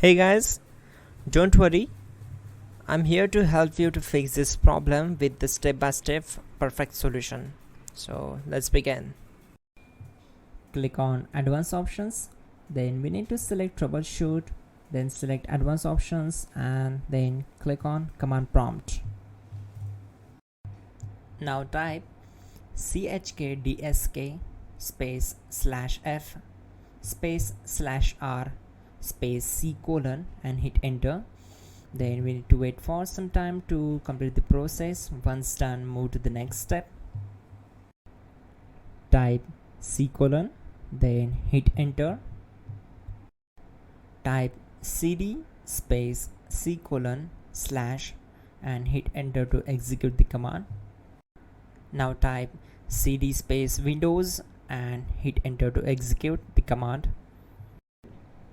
Hey guys, don't worry, I'm here to help you to fix this problem with the step-by-step perfect solution. So let's begin. Click on advanced options, then we need to select troubleshoot, then select advanced options and then click on command prompt. Now type chkdsk space /f space /r space c colon and hit enter. Then we need to wait for some time to complete the process. Once done, move to the next step. Type c colon, then hit enter. Type cd space c colon / and hit enter to execute the command. Now type cd space windows and hit enter to execute the command.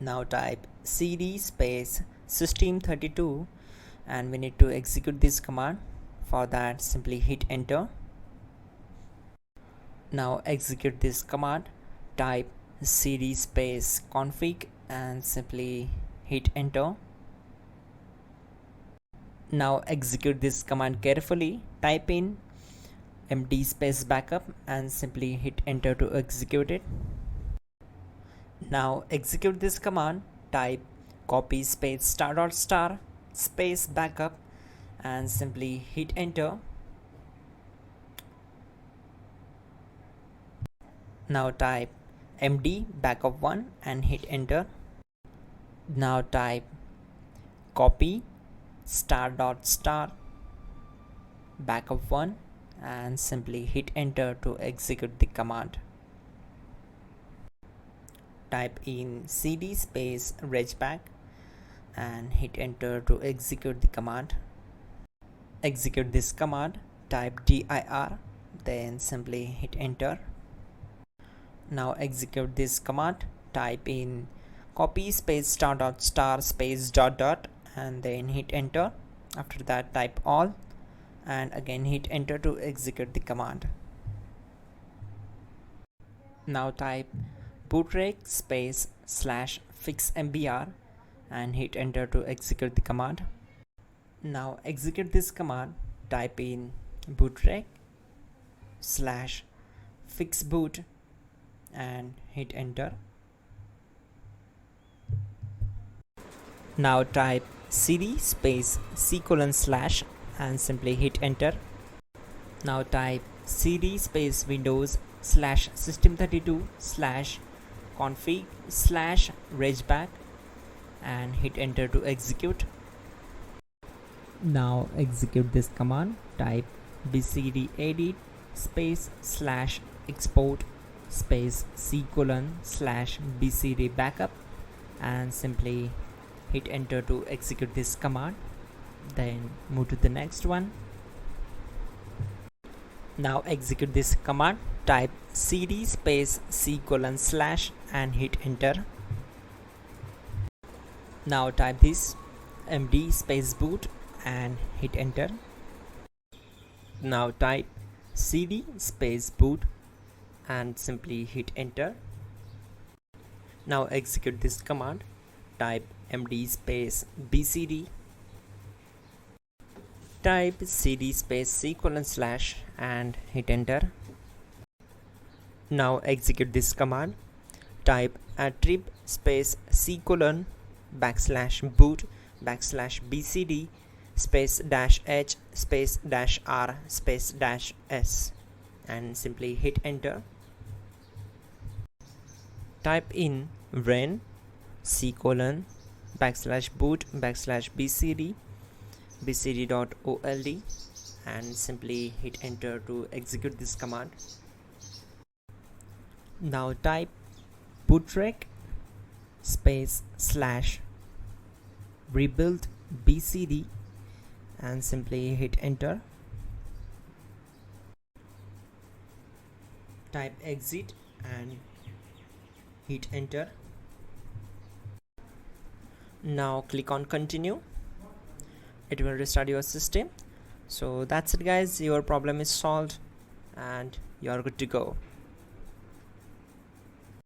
Now type cd space system32 and we need to execute this command. For that, simply hit enter. Now execute this command. Type cd space config and simply hit enter. Now execute this command carefully. Type in md space backup and simply hit enter to execute it. Now execute this command. Type copy space *** space backup and simply hit enter. Now type md backup1 and hit enter. Now type copy *** backup1 and simply hit enter to execute the command. Type in cd space regback and hit enter to execute the command. Execute this command. Type dir, then simply hit enter. Now execute this command. Type in copy space *** space ... and then hit enter. After that, type all and again hit enter to execute the command. Now type bootrec space /fixmbr and hit enter to execute the command. Now execute this command. Type in bootrec /fixboot and hit enter. Now type cd space c colon / and simply hit enter. Now type cd space windows /system32 /config /regback and hit enter to execute. Now execute this command. Type bcdedit space /export space c colon /bcd backup and simply hit enter to execute this command. Then move to the next one. Now execute this command. Type cd space c colon / and hit enter. Now type this md space boot and hit enter. Now type cd space boot and simply hit enter. Now execute this command. Type md space bcd. Type cd space c colon / and hit enter. Now execute this command. Type attrib space c colon /boot /bcd space -h space -r space -s and simply hit enter. Type in ren c colon /boot /bcd bcd.old and simply hit enter to execute this command. Now type bootrec space /rebuildbcd and simply hit enter. Type exit and hit enter. Now click on continue. It will restart your system. So that's it guys, your problem is solved and you are good to go.